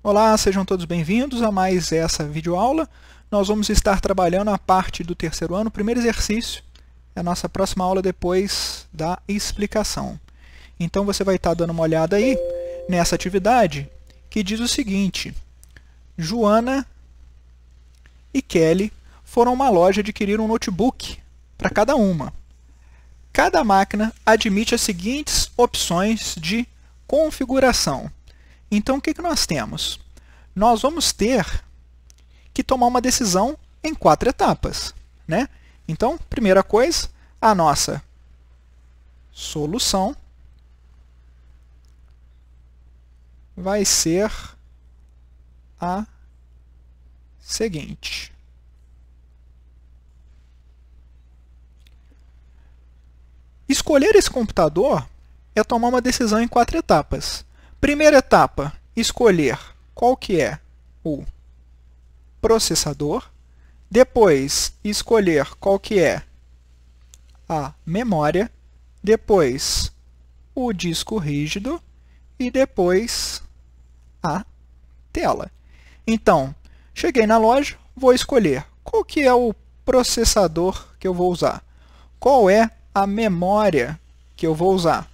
Olá, sejam todos bem-vindos a mais essa videoaula. Nós vamos estar trabalhando a parte do terceiro ano, o primeiro exercício, é a nossa próxima aula depois da explicação. Então você vai estar dando uma olhada aí nessa atividade que diz o seguinte: Joana e Kelly foram a uma loja adquirir um notebook para cada uma. Cada máquina admite as seguintes opções de configuração. Então, o que nós temos? Nós vamos ter que tomar uma decisão em 4 etapas, né? Então, primeira coisa, a nossa solução vai ser a seguinte. Escolher esse computador é tomar uma decisão em 4 etapas. Primeira etapa, escolher qual que é o processador. Depois, escolher qual que é a memória. Depois, o disco rígido. E depois, a tela. Então, cheguei na loja, vou escolher qual que é o processador que eu vou usar. Qual é a memória que eu vou usar.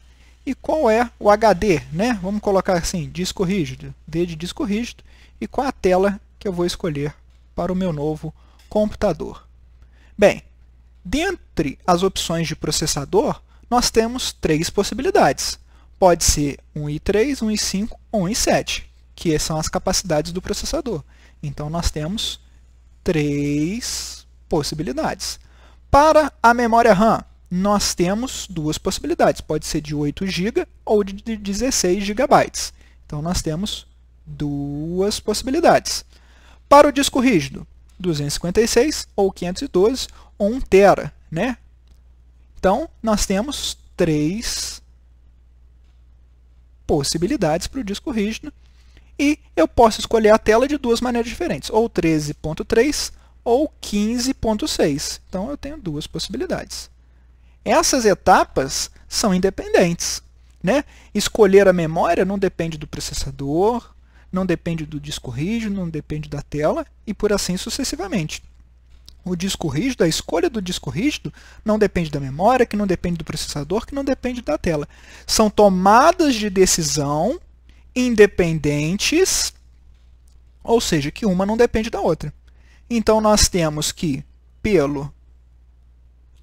E qual é o HD, né? Vamos colocar assim, disco rígido, D de disco rígido, e qual a tela que eu vou escolher para o meu novo computador. Bem, dentre as opções de processador, nós temos 3 possibilidades. Pode ser um i3, um i5 ou um i7, que são as capacidades do processador. Então, nós temos 3 possibilidades. Para a memória RAM, nós temos 2 possibilidades. Pode ser de 8 GB ou de 16 GB. Então, nós temos 2 possibilidades. Para o disco rígido, 256 ou 512 ou 1 TB, né? Então, nós temos 3 possibilidades para o disco rígido. E eu posso escolher a tela de 2 maneiras diferentes, ou 13.3 ou 15.6. Então, eu tenho 2 possibilidades. Essas etapas são independentes, né? Escolher a memória não depende do processador, não depende do disco rígido, não depende da tela, e por assim sucessivamente. O disco rígido, a escolha do disco rígido, não depende da memória, que não depende do processador, que não depende da tela. São tomadas de decisão independentes, ou seja, que uma não depende da outra. Então, nós temos que, pelo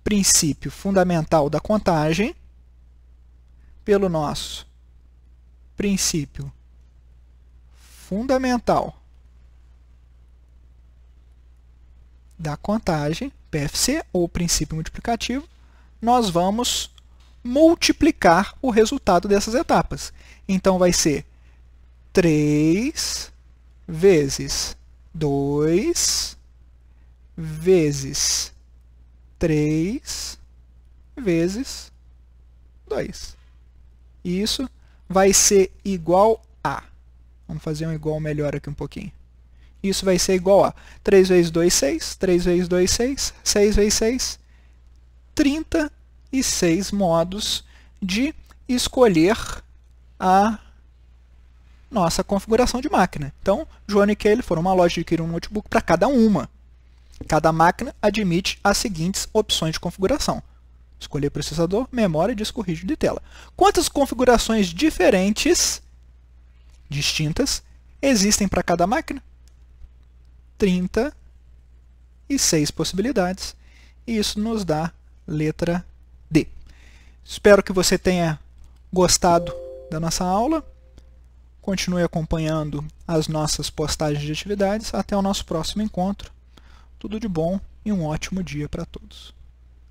princípio fundamental da contagem, pelo nosso princípio fundamental da contagem, PFC, ou princípio multiplicativo, nós vamos multiplicar o resultado dessas etapas. Então, vai ser 3 vezes 2 vezes 3 vezes 2. Isso vai ser igual a... Vamos fazer um igual melhor aqui um pouquinho. Isso vai ser igual a 3 vezes 2, 6. 3 vezes 2, 6. 6 vezes 6, 36 modos de escolher a nossa configuração de máquina. Então, Joana e Kelly foram a uma loja adquirir um notebook para cada uma. Cada máquina admite as seguintes opções de configuração. Escolher processador, memória, disco rígido e tela. Quantas configurações diferentes, distintas, existem para cada máquina? 36 possibilidades. E isso nos dá letra D. Espero que você tenha gostado da nossa aula. Continue acompanhando as nossas postagens de atividades. Até o nosso próximo encontro. Tudo de bom e um ótimo dia para todos.